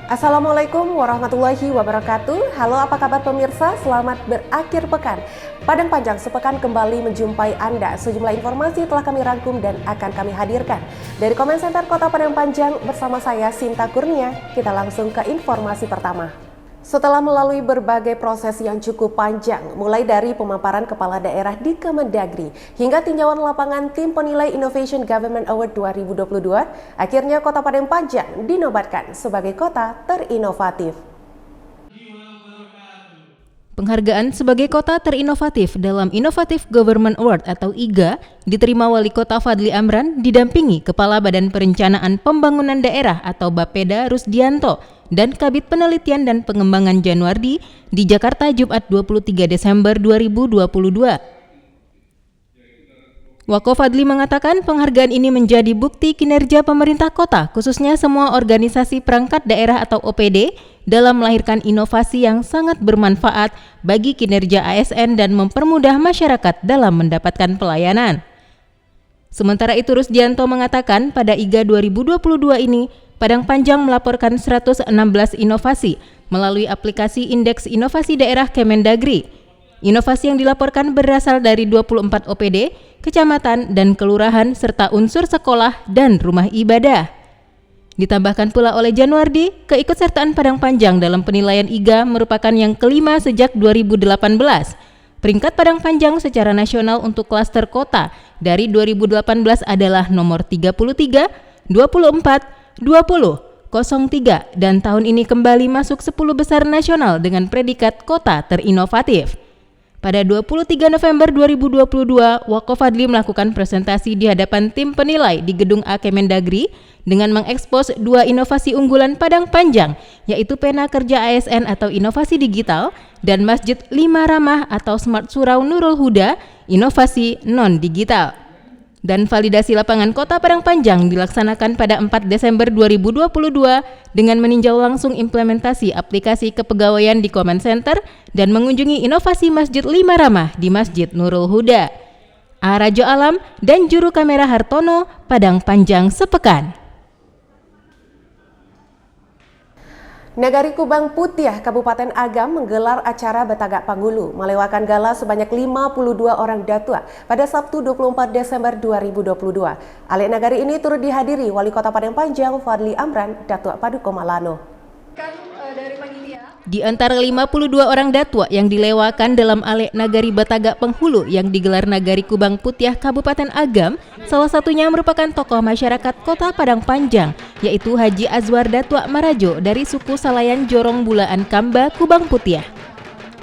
Assalamualaikum warahmatullahi wabarakatuh. Halo, apa kabar pemirsa? Selamat berakhir pekan. Padang Panjang sepekan kembali menjumpai Anda. Sejumlah informasi telah kami rangkum dan akan kami hadirkan. Dari Komen Center Kota Padang Panjang bersama saya Sinta Kurnia, kita langsung ke informasi pertama. Setelah melalui berbagai proses yang cukup panjang, mulai dari pemaparan kepala daerah di Kemendagri hingga tinjauan lapangan tim penilai Innovation Government Award 2022, akhirnya Kota Padang Panjang dinobatkan sebagai kota terinovatif. Penghargaan sebagai kota terinovatif dalam Innovative Government Award atau IGA diterima Wali Kota Fadli Amran didampingi Kepala Badan Perencanaan Pembangunan Daerah atau Bapeda Rusdianto dan Kabid Penelitian dan Pengembangan Januardi di Jakarta Jumat 23 Desember 2022. Wako Fadli mengatakan penghargaan ini menjadi bukti kinerja pemerintah kota, khususnya semua organisasi perangkat daerah atau OPD, dalam melahirkan inovasi yang sangat bermanfaat bagi kinerja ASN dan mempermudah masyarakat dalam mendapatkan pelayanan. Sementara itu Rusdianto mengatakan pada IGA 2022 ini, Padang Panjang melaporkan 116 inovasi melalui aplikasi Indeks Inovasi Daerah Kemendagri. Inovasi yang dilaporkan berasal dari 24 OPD, kecamatan dan kelurahan serta unsur sekolah dan rumah ibadah. Ditambahkan pula oleh Januardi, keikutsertaan Padang Panjang dalam penilaian IGA merupakan yang kelima sejak 2018. Peringkat Padang Panjang secara nasional untuk klaster kota dari 2018 adalah nomor 33, 24, 20, 03 dan tahun ini kembali masuk 10 besar nasional dengan predikat kota terinovatif. Pada 23 November 2022, Wako Fadli melakukan presentasi di hadapan tim penilai di Gedung A Kemendagri dengan mengekspos dua inovasi unggulan Padang Panjang, yaitu Pena Kerja ASN atau inovasi digital dan Masjid 5 Ramah atau Smart Surau Nurul Huda, inovasi non-digital. Dan validasi lapangan Kota Padang Panjang dilaksanakan pada 4 Desember 2022 dengan meninjau langsung implementasi aplikasi kepegawaian di Comment Center dan mengunjungi inovasi Masjid 5 Ramah di Masjid Nurul Huda. Rajo Alam dan juru kamera Hartono, Padang Panjang sepekan. Nagari Kubang Putiah, Kabupaten Agam menggelar acara Batagak Panghulu, melewatkan gala sebanyak 52 orang datua pada Sabtu 24 Desember 2022. Alek nagari ini turut dihadiri Wali Kota Padang Panjang Fadli Amran, Datuk Paduka Malano. Di antara 52 orang datua yang dilewakan dalam Alek Nagari Batagak Penghulu yang digelar Nagari Kubang Putiah Kabupaten Agam, salah satunya merupakan tokoh masyarakat Kota Padang Panjang, yaitu Haji Azwar Datua Marajo dari suku Salayan Jorong Bulaan Kamba, Kubang Putiah.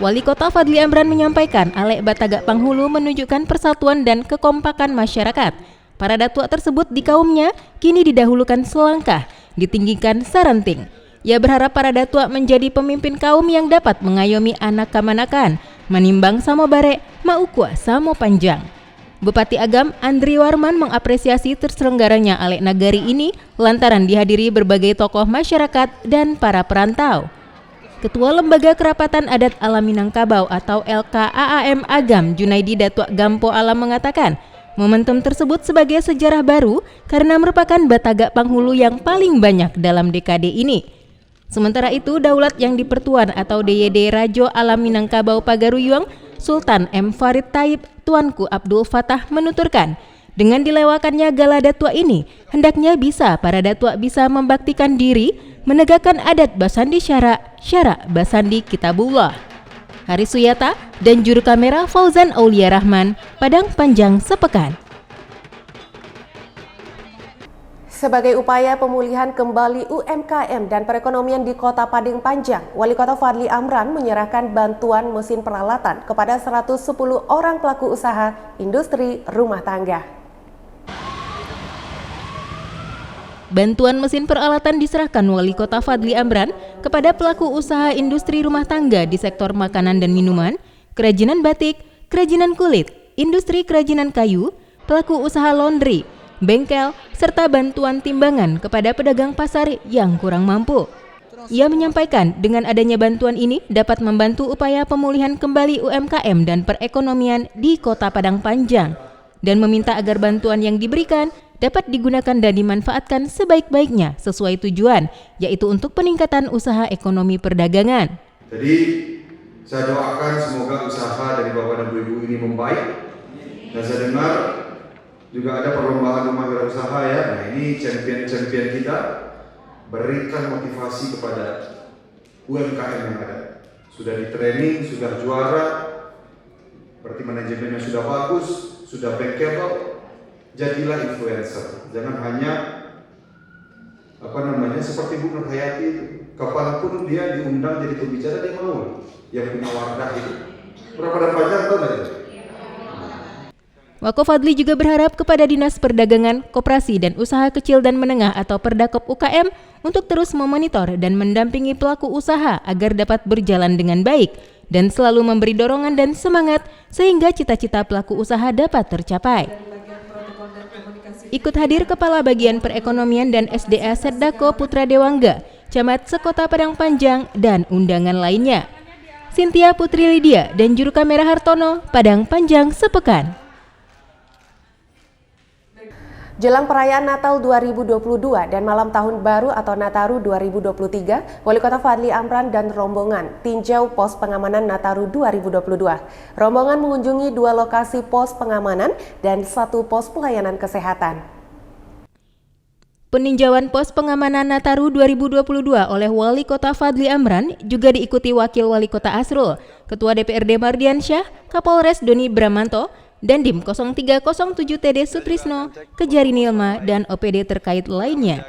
Wali Kota Fadli Amran menyampaikan Alek Batagak Penghulu menunjukkan persatuan dan kekompakan masyarakat. Para datua tersebut di kaumnya kini didahulukan selangkah, ditinggikan saranting. Ia berharap para datua menjadi pemimpin kaum yang dapat mengayomi anak kamanakan, menimbang samo bare, maukwa samo panjang. Bupati Agam Andri Warman mengapresiasi terselenggaranya Alek Nagari ini lantaran dihadiri berbagai tokoh masyarakat dan para perantau. Ketua Lembaga Kerapatan Adat Alam Minangkabau atau LKAAM Agam Junaidi Datua Gampo Alam mengatakan, momentum tersebut sebagai sejarah baru karena merupakan Batagak Panghulu yang paling banyak dalam dekade ini. Sementara itu, Daulat yang dipertuan atau DYD Rajo Alam Minangkabau Pagaruyuang, Sultan M. Farid Taib, Tuanku Abdul Fatah menuturkan, dengan dilewakannya gala datua ini, hendaknya para datua bisa membaktikan diri, menegakkan adat Basandi Syara Basandi Kitabullah. Haris Suyata dan juru kamera Fauzan Aulia Rahman, Padang Panjang sepekan. Sebagai upaya pemulihan kembali UMKM dan perekonomian di Kota Padang Panjang, Wali Kota Fadli Amran menyerahkan bantuan mesin peralatan kepada 110 orang pelaku usaha industri rumah tangga. Bantuan mesin peralatan diserahkan Wali Kota Fadli Amran kepada pelaku usaha industri rumah tangga di sektor makanan dan minuman, kerajinan batik, kerajinan kulit, industri kerajinan kayu, pelaku usaha laundry, bengkel, serta bantuan timbangan kepada pedagang pasar yang kurang mampu. Ia menyampaikan dengan adanya bantuan ini dapat membantu upaya pemulihan kembali UMKM dan perekonomian di Kota Padang Panjang dan meminta agar bantuan yang diberikan dapat digunakan dan dimanfaatkan sebaik-baiknya sesuai tujuan, yaitu untuk peningkatan usaha ekonomi perdagangan. Jadi saya doakan semoga usaha dari Bapak dan Ibu ini membaik. Dan saya dengar juga ada perlombaan rumah wirausaha ya. Nah ini champion-champion kita, berikan motivasi kepada UMKM yang ada. Sudah di training, sudah juara, berarti manajemennya sudah bagus, sudah bankable. Jadilah influencer. Jangan hanya seperti Bu Nur Hayati itu. Kapanpun dia diundang jadi pembicara dia mau. Yang punya wadah itu. Berapa dan panjang tahu nggak itu? Wako Fadli juga berharap kepada Dinas Perdagangan, Koperasi dan Usaha Kecil dan Menengah atau Perdakop UKM untuk terus memonitor dan mendampingi pelaku usaha agar dapat berjalan dengan baik dan selalu memberi dorongan dan semangat sehingga cita-cita pelaku usaha dapat tercapai. Ikut hadir Kepala Bagian Perekonomian dan SDA Seddako Putra Dewangga, Camat Sekota Padang Panjang, dan undangan lainnya. Cynthia Putri Lydia dan Juru Kamera Hartono, Padang Panjang sepekan. Jelang perayaan Natal 2022 dan malam Tahun Baru atau Nataru 2023, Wali Kota Fadli Amran dan rombongan tinjau pos pengamanan Nataru 2022. Rombongan mengunjungi 2 lokasi pos pengamanan dan 1 pos pelayanan kesehatan. Peninjauan pos pengamanan Nataru 2022 oleh Wali Kota Fadli Amran juga diikuti Wakil Wali Kota Asrul, Ketua DPRD Mardiansyah, Kapolres Doni Bramanto, Dandim 0307 TD Sutrisno, Kejari Nilma, dan OPD terkait lainnya.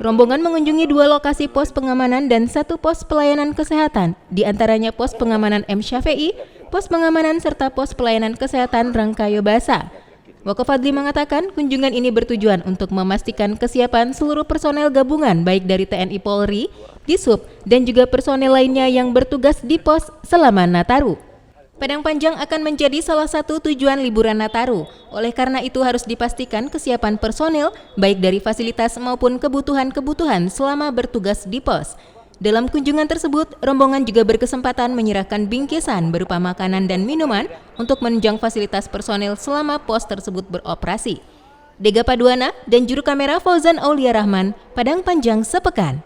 Rombongan mengunjungi 2 lokasi pos pengamanan dan 1 pos pelayanan kesehatan, di antaranya pos pengamanan M. Syafei, pos pengamanan serta pos pelayanan kesehatan Rangkayo Basa. Wako Fadli mengatakan kunjungan ini bertujuan untuk memastikan kesiapan seluruh personel gabungan baik dari TNI Polri, Disub, dan juga personel lainnya yang bertugas di pos selama Nataru. Padang Panjang akan menjadi salah satu tujuan liburan Nataru. Oleh karena itu harus dipastikan kesiapan personil baik dari fasilitas maupun kebutuhan-kebutuhan selama bertugas di pos. Dalam kunjungan tersebut, rombongan juga berkesempatan menyerahkan bingkisan berupa makanan dan minuman untuk menunjang fasilitas personil selama pos tersebut beroperasi. Dega Paduana dan Juru Kamera Fauzan Aulia Rahman, Padang Panjang sepekan.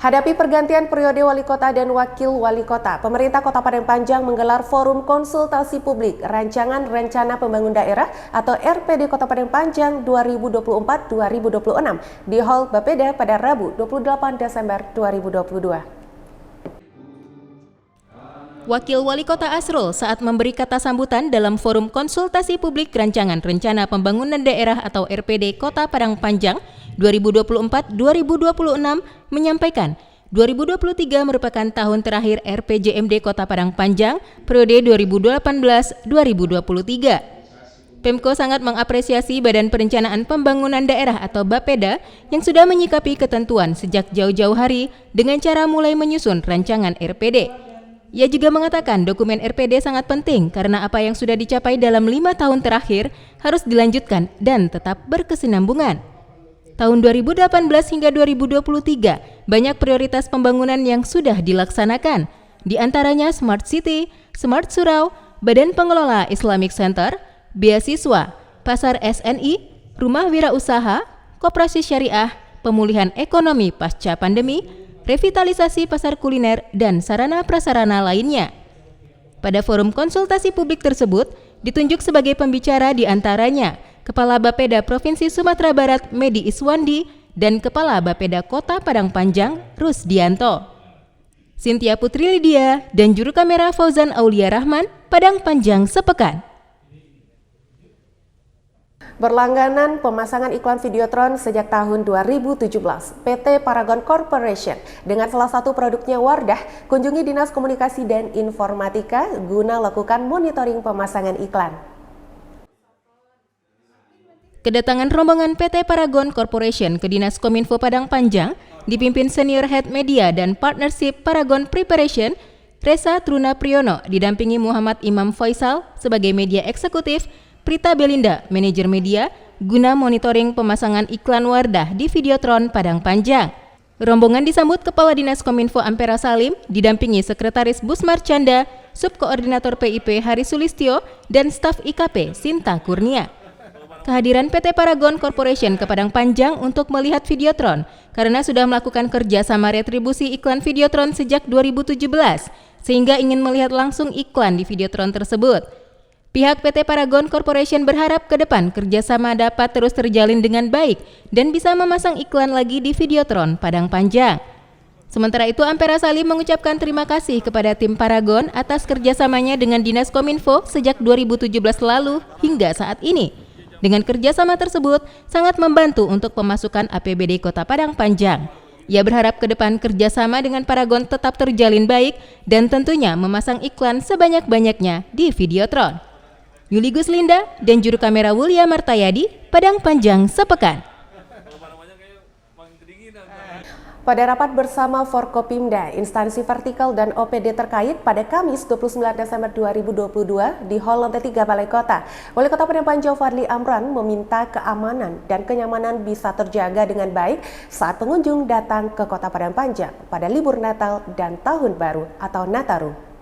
Hadapi pergantian periode wali kota dan wakil wali kota, pemerintah Kota Padang Panjang menggelar forum konsultasi publik Rancangan Rencana Pembangunan Daerah atau RPD Kota Padang Panjang 2024-2026 di Hall Bapeda pada Rabu 28 Desember 2022. Wakil Wali Kota Asrul saat memberi kata sambutan dalam forum konsultasi publik Rancangan Rencana Pembangunan Daerah atau RPD Kota Padang Panjang 2024-2026 menyampaikan 2023 merupakan tahun terakhir RPJMD Kota Padang Panjang periode 2018-2023. Pemko sangat mengapresiasi Badan Perencanaan Pembangunan Daerah atau Bapeda yang sudah menyikapi ketentuan sejak jauh-jauh hari dengan cara mulai menyusun rancangan RPD. Ia juga mengatakan dokumen RPD sangat penting karena apa yang sudah dicapai dalam 5 tahun terakhir harus dilanjutkan dan tetap berkesinambungan. Tahun 2018 hingga 2023, banyak prioritas pembangunan yang sudah dilaksanakan, di antaranya Smart City, Smart Surau, Badan Pengelola Islamic Center, beasiswa, pasar SNI, rumah wirausaha, koperasi syariah, pemulihan ekonomi pasca pandemi, revitalisasi pasar kuliner, dan sarana prasarana lainnya. Pada forum konsultasi publik tersebut, ditunjuk sebagai pembicara di antaranya Kepala Bapeda Provinsi Sumatera Barat Medi Iswandi dan Kepala Bapeda Kota Padang Panjang Rusdianto. Cynthia Putri Lydia dan Juru Kamera Fauzan Aulia Rahman, Padang Panjang sepekan. Berlangganan pemasangan iklan Videotron sejak tahun 2017, PT Paragon Corporation dengan salah satu produknya Wardah kunjungi Dinas Komunikasi dan Informatika guna lakukan monitoring pemasangan iklan. Kedatangan rombongan PT Paragon Corporation ke Dinas Kominfo Padang Panjang dipimpin Senior Head Media dan Partnership Paragon Preparation, Reza Truna Priyono didampingi Muhammad Imam Faisal sebagai media eksekutif, Prita Belinda, manajer media, guna monitoring pemasangan iklan Wardah di Videotron Padang Panjang. Rombongan disambut Kepala Dinas Kominfo Ampera Salim, didampingi Sekretaris Busmar Canda, Subkoordinator PIP Hari Sulistyo, dan staf IKP Sinta Kurnia. Kehadiran PT Paragon Corporation ke Padang Panjang untuk melihat Videotron karena sudah melakukan kerjasama retribusi iklan Videotron sejak 2017, sehingga ingin melihat langsung iklan di Videotron tersebut. Pihak PT Paragon Corporation berharap ke depan kerjasama dapat terus terjalin dengan baik dan bisa memasang iklan lagi di Videotron Padang Panjang. Sementara itu, Ampera Salim mengucapkan terima kasih kepada tim Paragon atas kerjasamanya dengan Dinas Kominfo sejak 2017 lalu hingga saat ini. Dengan kerjasama tersebut, sangat membantu untuk pemasukan APBD Kota Padang Panjang. Ia berharap ke depan kerjasama dengan Paragon tetap terjalin baik dan tentunya memasang iklan sebanyak-banyaknya di Videotron. Yuli Guslinda dan juru kamera Wulia Martayadi, Padang Panjang sepekan. Pada rapat bersama Forkopimda, instansi vertikal dan OPD terkait pada Kamis 29 Desember 2022 di Hall Lantai 3 Balai Kota, Wali Kota Padang Panjang Fadli Amran meminta keamanan dan kenyamanan bisa terjaga dengan baik saat pengunjung datang ke Kota Padang Panjang pada libur Natal dan Tahun Baru atau Nataru.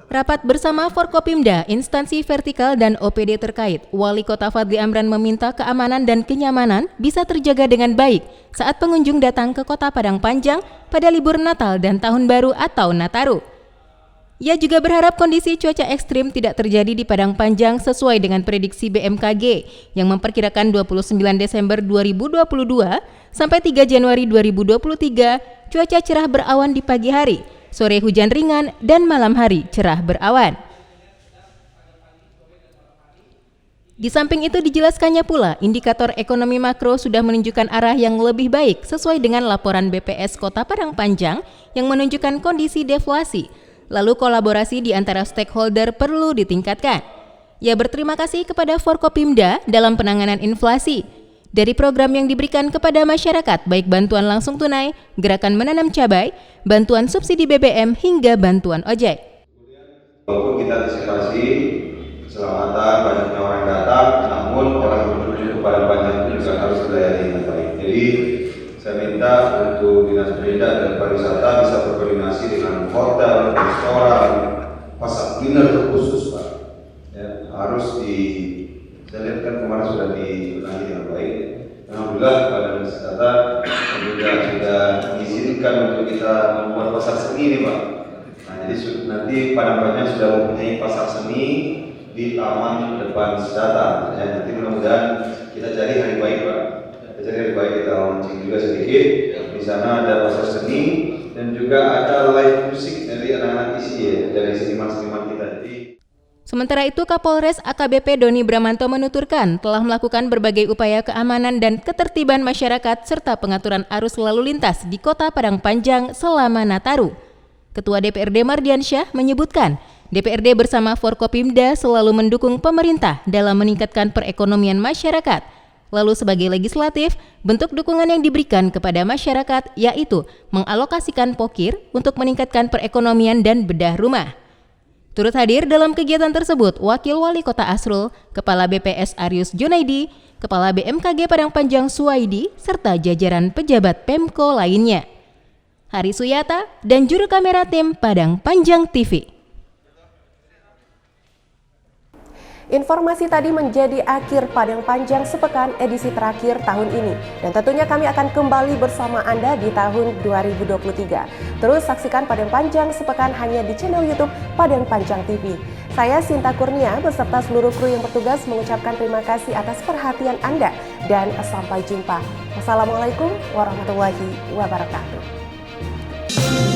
Rapat bersama Forkopimda, instansi vertikal dan OPD terkait, Wali Kota Fadli Amran meminta keamanan dan kenyamanan bisa terjaga dengan baik saat pengunjung datang ke Kota Padang Panjang pada libur Natal dan Tahun Baru atau Nataru. Ia juga berharap kondisi cuaca ekstrim tidak terjadi di Padang Panjang sesuai dengan prediksi BMKG yang memperkirakan 29 Desember 2022 sampai 3 Januari 2023 cuaca cerah berawan di pagi hari, sore hujan ringan, dan malam hari cerah berawan. Di samping itu dijelaskannya pula, indikator ekonomi makro sudah menunjukkan arah yang lebih baik sesuai dengan laporan BPS Kota Padang Panjang yang menunjukkan kondisi deflasi. Lalu kolaborasi di antara stakeholder perlu ditingkatkan. Ia berterima kasih kepada Forkopimda dalam penanganan inflasi. Dari program yang diberikan kepada masyarakat, baik bantuan langsung tunai, gerakan menanam cabai, bantuan subsidi BBM, hingga bantuan ojek. Walaupun kita antisipasi keselamatan, banyaknya orang datang, namun orang berkunjung ke Padang Panjang itu juga harus dilayani dengan baik. Jadi saya minta untuk Dinas Pendidikan dan Pariwisata bisa berkoordinasi dengan hotel, restoran, pasar kuliner khusus, Pak. Ya, harus saya lihat kan kemarin sudah dibenahi dengan baik. Alhamdulillah Badan Wisata juga sudah mengizinkan untuk kita membuat pasar seni ini, Pak. Nah, jadi nanti Padang Panjang sudah mempunyai pasar seni di Taman Depan Wisata. Ya, nanti mudah-mudahan kita cari hari baik, Pak. Kita cari hari baik, kita launching juga sedikit. Di sana ada pasar seni dan juga ada live musik dari anak-anak isi ya, dari seniman-seniman kita. Jadi sementara itu, Kapolres AKBP Doni Bramanto menuturkan telah melakukan berbagai upaya keamanan dan ketertiban masyarakat serta pengaturan arus lalu lintas di Kota Padang Panjang selama Nataru. Ketua DPRD Mardiansyah menyebutkan, DPRD bersama Forkopimda selalu mendukung pemerintah dalam meningkatkan perekonomian masyarakat. Lalu sebagai legislatif, bentuk dukungan yang diberikan kepada masyarakat yaitu mengalokasikan pokir untuk meningkatkan perekonomian dan bedah rumah. Turut hadir dalam kegiatan tersebut Wakil Wali Kota Asrul, Kepala BPS Arius Junaidi, Kepala BMKG Padang Panjang Suwaidi, serta jajaran pejabat Pemko lainnya. Hari Suyata dan juru kamera tim Padang Panjang TV. Informasi tadi menjadi akhir Padang Panjang sepekan edisi terakhir tahun ini. Dan tentunya kami akan kembali bersama Anda di tahun 2023. Terus saksikan Padang Panjang sepekan hanya di channel YouTube Padang Panjang TV. Saya Sinta Kurnia beserta seluruh kru yang bertugas mengucapkan terima kasih atas perhatian Anda. Dan sampai jumpa. Wassalamualaikum warahmatullahi wabarakatuh.